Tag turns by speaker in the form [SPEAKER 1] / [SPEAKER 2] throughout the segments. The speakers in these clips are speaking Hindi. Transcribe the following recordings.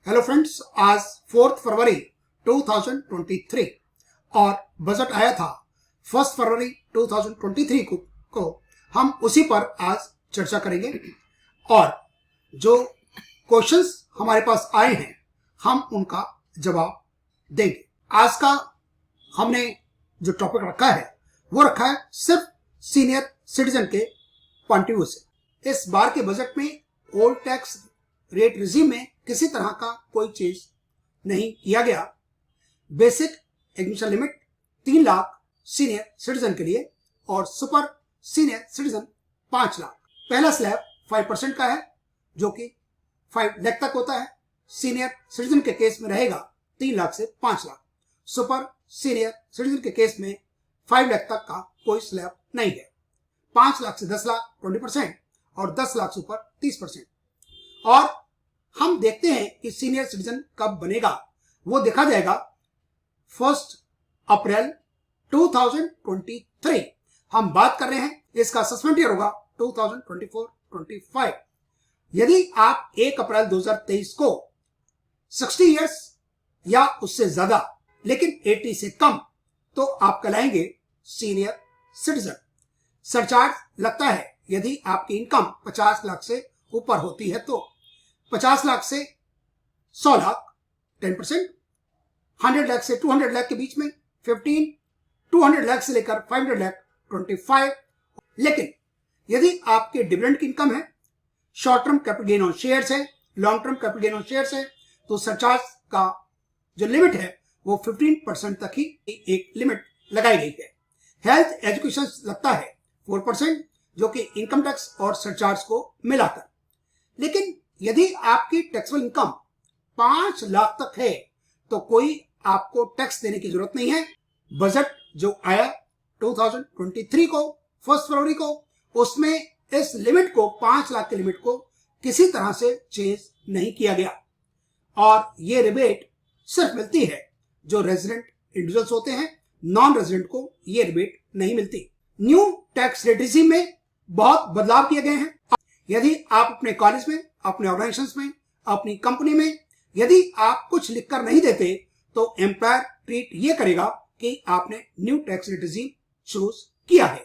[SPEAKER 1] हेलो फ्रेंड्स, आज 4 फरवरी 2023 और बजट आया था 1 फरवरी 2023 को हम उसी पर आज चर्चा करेंगे और जो क्वेश्चंस हमारे पास आए हैं हम उनका जवाब देंगे। आज का हमने जो टॉपिक रखा है वो रखा है सिर्फ सीनियर सिटीजन के पॉइंट ऑफ व्यू से। इस बार के बजट में ओल्ड टैक्स रेट रिजीम में किसी तरह का कोई चेंज नहीं किया गया। Basic admission limit 3 lakh senior citizen के लिए और सुपर सीनियर सिटीजन 5 लाख। पहला स्लैब 5% का है जो कि 5 लाख तक होता है। सीनियर सिटीजन के केस में रहेगा 3 लाख से 5 लाख। सुपर सीनियर सिटीजन के केस में 5 लाख तक का कोई स्लैब नहीं है। 5 लाख से 10 लाख 20% और 10 लाख से ऊपर 30%। और हम देखते हैं कि सीनियर सिटीजन कब बनेगा, वो देखा जाएगा 1 अप्रैल 2023। हम बात कर रहे हैं इसका असेसमेंट ईयर होगा 2024-25। यदि आप 1 अप्रैल 2023 को 60 इयर्स या उससे ज्यादा लेकिन 80 से कम तो आप कहलाएंगे सीनियर सिटीजन। सरचार्ज लगता है यदि आपकी इनकम 50 लाख से ऊपर होती है तो 50 लाख से 100 लाख 10%, 100 लाख से 200 लाख के बीच में 15, 200 लाख से लेकर 500 लाख 25। लेकिन यदि आपके डिविडेंड की इनकम है, short term capital gain on shares है, long term capital gain on shares है तो सरचार्ज का जो लिमिट है वो 15% तक ही एक लिमिट लगाई गई है। हेल्थ एजुकेशन लगता है 4% जो कि इनकम टैक्स और सरचार्ज को मिलाकर। लेकिन यदि आपकी टैक्सेबल इनकम 5 लाख तक है तो कोई आपको टैक्स देने की जरूरत नहीं है। बजट जो आया 2023 को 1 फरवरी को, उसमें इस लिमिट को 5 लाख के लिमिट को किसी तरह से चेंज नहीं किया गया और ये रिबेट सिर्फ मिलती है जो रेजिडेंट इंडिविजुअल्स होते हैं। नॉन रेजिडेंट को ये रिबेट नहीं मिलती। न्यू टैक्स रेट रिजीम में बहुत बदलाव किए गए हैं। यदि आप अपने कॉलेज में, अपने ऑर्गेनाइजेशंस में, अपनी कंपनी में यदि आप कुछ लिखकर नहीं देते तो एम्प्लॉयर ट्रीट ये करेगा कि आपने new tax rate regime choose किया है।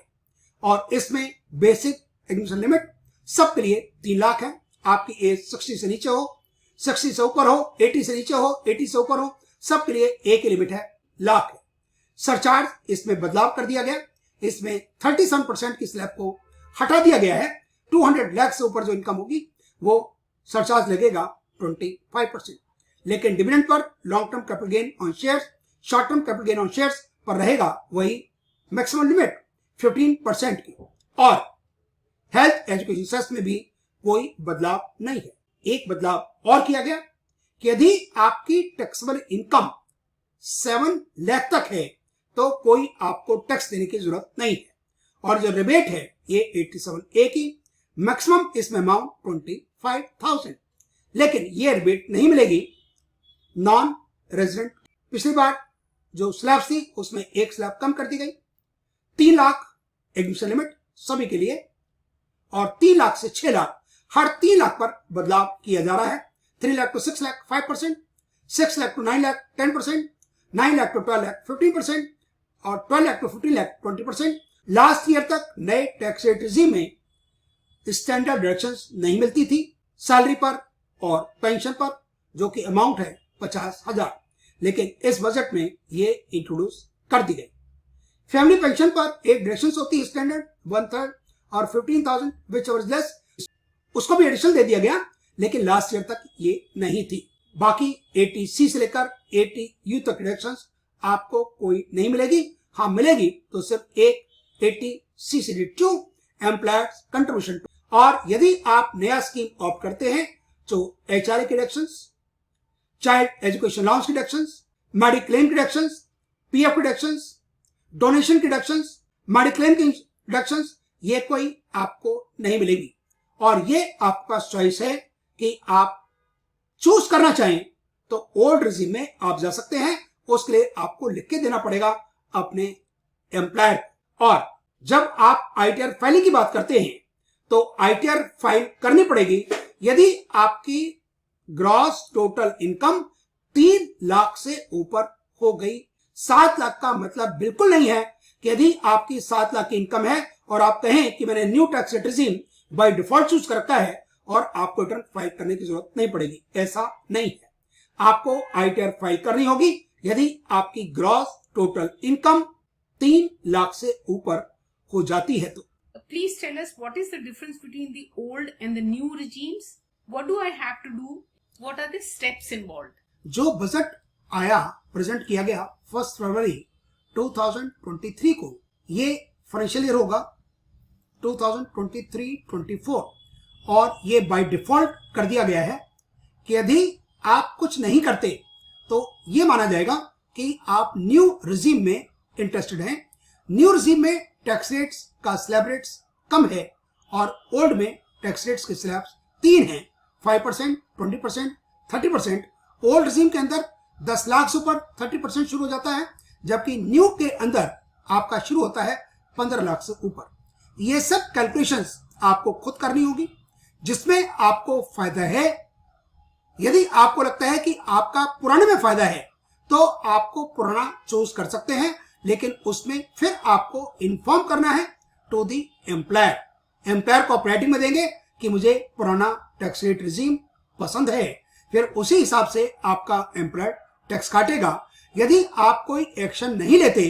[SPEAKER 1] और इसमें बेसिक एडमिशन लिमिट सबके लिए 3 लाख है। आपकी एज 60 से नीचे हो, 60 से ऊपर हो, 80 से नीचे हो, 80 से ऊपर हो, सबके लिए एक ही लिमिट है, लाख है। सरचार्ज इसमें बदलाव कर दिया गया। इसमें 37% की स्लैब को हटा दिया गया है। 200 लाख से ऊपर जो इनकम होगी वो सरचार्ज लगेगा 25%। लेकिन dividend per, long term capital gain on shares, short term capital gain on shares पर रहेगा वही मैक्सिमम लिमिट 15% की। और हेल्थ एजुकेशन सेस में भी कोई बदलाव नहीं है। एक बदलाव और किया गया कि यदि आपकी टैक्सेबल इनकम 7 लाख तक है तो कोई आपको टैक्स देने की जरूरत नहीं है। और जो रिबेट है ये 87A की, मैक्सिमम इसमें अमाउंट 25,000। लेकिन ये रिबेट नहीं मिलेगी नॉन रेजिडेंट। पिछली बार जो स्लैब थी उसमें एक स्लैब कम कर दी गई। 3 लाख एडमिशन लिमिट सभी के लिए और 3 लाख से 6 लाख, हर 3 लाख पर बदलाव किया जा रहा है। 3 lakh to 6 lakh 5%, 6 lakh to 9 lakh 10%, 9 lakh to 12 lakh 15% और 12 lakh to 15 lakh 20%। Last year तक नए टैक्स रेट रिजीम में स्टैंडर्ड डिडक्शंस नहीं मिलती थी सैलरी पर और पेंशन पर, जो कि अमाउंट है 50,000। लेकिन इस बजट में ये इंट्रोड्यूस कर दी गई। फैमिली पेंशन पर एक डिडक्शन होती है स्टैंडर्ड 1/3 और 15,000 विच एवर इज लेस, उसको भी एडिशन दे दिया गया। लेकिन लास्ट ईयर तक ये नहीं थी। बाकी 80C से लेकर 80U तक डिडक्शंस आपको कोई नहीं मिलेगी। हाँ मिलेगी तो सिर्फ एक 80C से 2 एम्प्लॉयर्स कंट्रीब्यूशन। और यदि आप नया स्कीम ऑप्ट करते हैं तो HRA की डिडक्शंस, चाइल्ड एजुकेशन अलाउंस की डिडक्शंस, मेडिक्लेम की डिडक्शंस, PF की डिडक्शंस, डोनेशन की डिडक्शंस, मेडिक्लेम की डिडक्शंस, ये कोई आपको नहीं मिलेगी। और ये आपका चॉइस है कि आप चूज करना चाहें तो ओल्ड रिजीम में आप जा सकते हैं। उसके लिए आपको लिख के देना पड़ेगा अपने एम्प्लॉयर। और जब आप ITR फाइलिंग की बात करते हैं तो ITR फाइल करनी पड़ेगी यदि आपकी ग्रॉस टोटल इनकम 3 लाख से ऊपर हो गई। 7 लाख का मतलब बिल्कुल नहीं है कि यदि आपकी 7 लाख की इनकम है और आप कहें कि मैंने new tax rate regime by default choose कर रखा है और आपको रिटर्न फाइल करने की जरूरत नहीं पड़ेगी, ऐसा नहीं है। आपको आईटीआर फाइल करनी होगी यदि आपकी ग्रॉस टोटल इनकम 3 लाख से ऊपर हो जाती है तो।
[SPEAKER 2] Please tell us what is the difference between the old and the new regimes? What do I have to do? What are the steps involved?
[SPEAKER 1] जो बजट आया, प्रेजेंट किया गया 1 फरवरी 2023 को, ये फाइनेंशियल ईयर होगा 2023-24 और ये बाय डिफॉल्ट कर दिया गया है कि यदि आप कुछ नहीं करते तो ये माना जाएगा कि आप न्यू रिजीम में इंटरेस्टेड हैं। न्यू रिजीम में टैक्स रेट्स का स्लैब रेट्स कम है और ओल्ड में टैक्स रेट्स के स्लैब्स 3 हैं, 5%, 20%, 30%। ओल्ड रिजीम के अंदर 10 लाख से ऊपर 30% शुरू हो जाता है, जबकि न्यू के अंदर आपका शुरू होता है 15 लाख से ऊपर। ये सब कैलकुलेशंस आपको खुद करनी होगी, जिसमें आपको फायदा है। यदि आपको लगता है कि आपका पुराने में फायदा है तो आपको पुराना चूज कर सकते हैं, लेकिन उसमें फिर आपको इन्फॉर्म करना है टू दी एम्प्लॉयर। एम्प्लॉयर को आप राइटिंग में देंगे कि मुझे पुराना टैक्स रेट रिजीम पसंद है, फिर उसी हिसाब से आपका एम्प्लॉयर टैक्स काटेगा। यदि आप कोई एक्शन नहीं लेते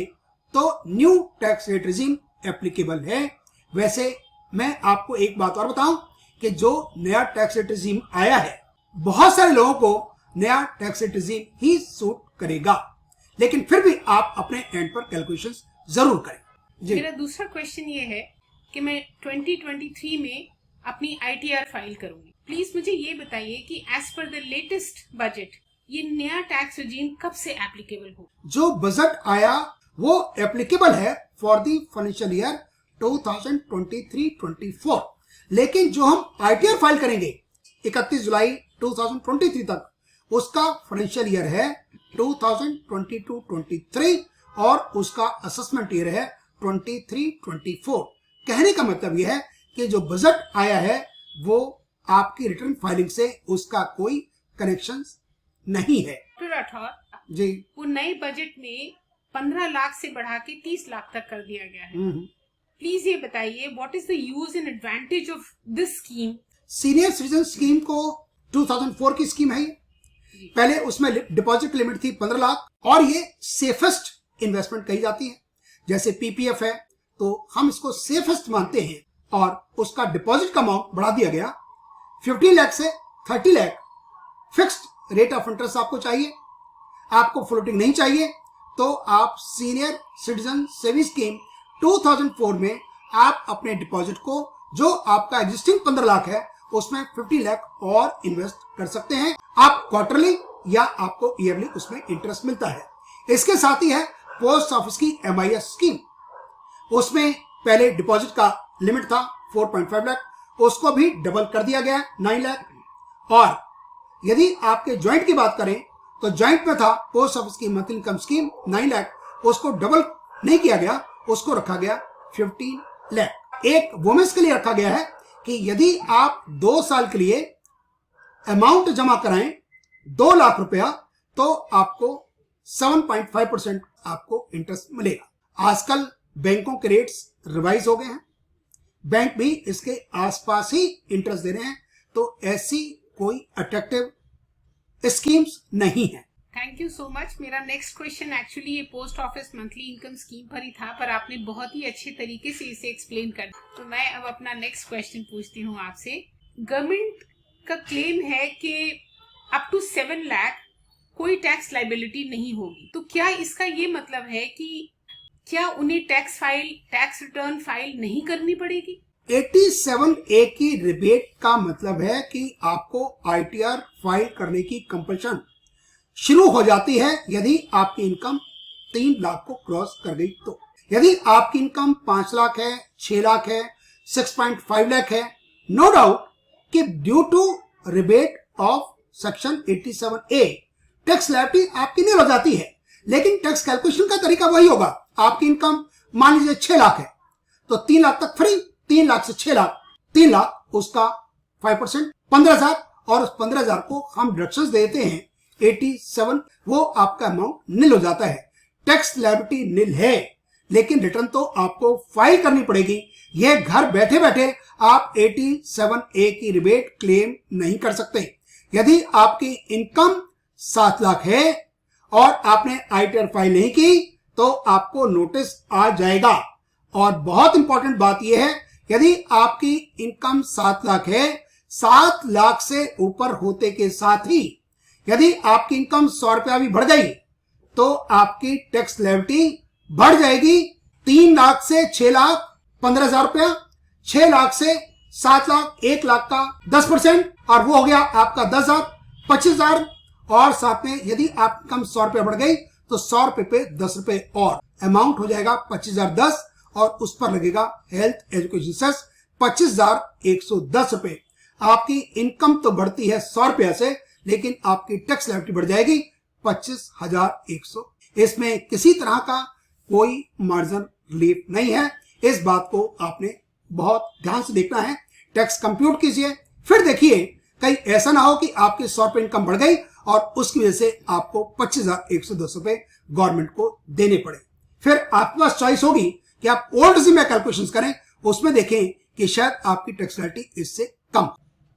[SPEAKER 1] तो new tax rate regime applicable है। वैसे मैं आपको एक बात और बताऊं कि जो नया टैक्स रेट रिजीम आया है, बहुत सारे लोगों को नया टैक्स रेट रिजीम ही सूट करेगा, लेकिन फिर भी आप अपने एंड पर कैलकुलेशंस जरूर करें।
[SPEAKER 2] मेरा दूसरा क्वेश्चन ये है कि मैं 2023 में अपनी आईटीआर फाइल करूंगी। प्लीज मुझे ये बताइए कि as per the latest budget ये नया टैक्स रिजीम कब से एप्लीकेबल हो?
[SPEAKER 1] जो बजट आया वो एप्लीकेबल है फॉर द फाइनेंशियल ईयर 2023-24, लेकिन जो हम आईटीआर फाइल करेंगे 31 जुलाई 2023 तक, उसका फाइनेंशियल ईयर है 2022-23 और उसका असेसमेंट ईयर है 23-24। कहने का मतलब यह है कि जो बजट आया है वो आपकी रिटर्न फाइलिंग से उसका कोई कनेक्शन नहीं है।
[SPEAKER 2] राठौर
[SPEAKER 1] जी,
[SPEAKER 2] वो नए बजट में 15 लाख से बढ़ा के 30 लाख तक कर दिया गया है। प्लीज ये बताइए what is the use and advantage of this scheme?
[SPEAKER 1] Senior citizen scheme को 2004 की स्कीम है। पहले उसमें डिपॉजिट लिमिट थी 15 लाख और ये सेफेस्ट इन्वेस्टमेंट कही जाती है। जैसे पीपीएफ है तो हम इसको सेफेस्ट मानते हैं और उसका डिपॉजिट का अमाउंट बढ़ा दिया गया 15 लाख से 30 lakh. Fixed rate of interest आपको चाहिए, आपको फ्लोटिंग नहीं चाहिए, तो आप सीनियर सिटीजन सेविंग स्कीम 2004 में आप अपने डिपॉजिट को जो आपका एग्जिस्टिंग 15 लाख है उसमें 50 लाख और इन्वेस्ट कर सकते हैं। आप क्वार्टरली या आपको ईयरली उसमें इंटरेस्ट मिलता है। इसके साथ ही है पोस्ट ऑफिस की एमआईएस स्कीम। उसमें पहले डिपॉजिट का लिमिट था 4.5 लाख, उसको भी डबल कर दिया गया 9 लाख। और यदि आपके ज्वाइंट की बात करें तो ज्वाइंट में था पोस्ट ऑफिस की मंथली इनकम स्कीम 9 लाख, उसको डबल नहीं किया गया, उसको रखा गया 15 लाख। एक वुमेन्स के लिए रखा गया है कि यदि आप 2 साल के लिए अमाउंट जमा कराएं 2 लाख रुपया तो आपको 7.5% आपको इंटरेस्ट मिलेगा। आजकल बैंकों के रेट्स रिवाइज हो गए हैं, बैंक भी इसके आसपास ही इंटरेस्ट दे रहे हैं, तो ऐसी कोई अट्रैक्टिव स्कीम्स नहीं है।
[SPEAKER 2] Thank you so much. मेरा नेक्स्ट क्वेश्चन एक्चुअली ये post office monthly income scheme पर ही था, पर आपने बहुत ही अच्छे तरीके से इसे एक्सप्लेन कर दिया। तो मैं अब अपना नेक्स्ट क्वेश्चन पूछती हूँ आपसे। गवर्नमेंट का क्लेम है कि अप टू 7 लाख कोई टैक्स लाइबिलिटी नहीं होगी, तो क्या इसका ये मतलब है कि क्या उन्हें टैक्स रिटर्न फाइल नहीं करनी पड़ेगी?
[SPEAKER 1] 87A की रिबेट का मतलब है कि आपको आईटीआर फाइल करने की कंपल्शन शुरू हो जाती है यदि आपकी इनकम 3 लाख को क्रॉस कर गई तो। यदि आपकी इनकम 5 लाख है, 6 लाख है, 6.5 लाख है, नो डाउट कि due to rebate of section 87A tax liability आपकी नहीं हो जाती है, लेकिन टैक्स कैलकुलेशन का तरीका वही होगा। आपकी इनकम मान लीजिए 6 लाख है तो 3 लाख तक फ्री, 3 लाख से 6 लाख, 3 लाख उसका 5% 15,000 और उस 15,000 को हम डिडक्शंस देते हैं 87, वो आपका अमाउंट निल हो जाता है। टैक्स लायबिलिटी निल है, लेकिन रिटर्न तो आपको फाइल करनी पड़ेगी। यह घर बैठे बैठे आप 87A की रिबेट क्लेम नहीं कर सकते। यदि आपकी इनकम 7 लाख है और आपने आईटीआर फाइल नहीं की तो आपको नोटिस आ जाएगा। और बहुत इंपॉर्टेंट बात यह है, यदि आपकी इनकम 7 लाख है, 7 लाख से ऊपर होते के साथ ही यदि आपकी इनकम 100 रुपया भी बढ़ गई तो आपकी टैक्स लायबिलिटी बढ़ जाएगी 3 लाख से 6 लाख 15,000 रुपया, 6 लाख से 7 लाख, 1 लाख का 10%, और वो हो गया आपका 10,000, 25,000। और साथ में यदि आप इनकम 100 रुपया बढ़ गई तो 100 रुपए पे 10 रुपए और अमाउंट हो जाएगा 25,010, और उस पर लगेगा हेल्थ एजुकेशन सेस 25,110 रुपए। आपकी इनकम तो बढ़ती है 100 रुपया से, लेकिन आपकी टैक्स लायबिलिटी बढ़ जाएगी 25,100। इसमें किसी तरह का कोई मार्जिन रिलीफ नहीं है। इस बात को आपने बहुत ध्यान से देखना है। टैक्स कंप्यूट कीजिए, फिर देखिए कहीं ऐसा ना हो कि आपकी 100 रुपए इनकम बढ़ गई और उसकी वजह से आपको 25,110 रुपए गवर्नमेंट को देने पड़े। फिर आपके पास चॉइस होगी कि आप ओल्ड जी में कैलकुलेशंस करें, उसमें देखें कि शायद आपकी टैक्स लायबिलिटी इससे कम।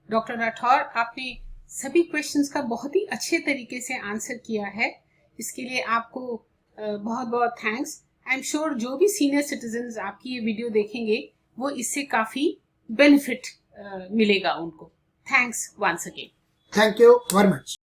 [SPEAKER 2] डॉक्टर राठौर, आपने सभी क्वेश्चंस का बहुत ही अच्छे तरीके से आंसर किया है। इसके लिए आपको बहुत बहुत थैंक्स। आई एम श्योर जो भी सीनियर सिटीजन्स आपकी ये वीडियो देखेंगे वो इससे काफी बेनिफिट मिलेगा उनको। Thanks once again.
[SPEAKER 1] Thank you very much.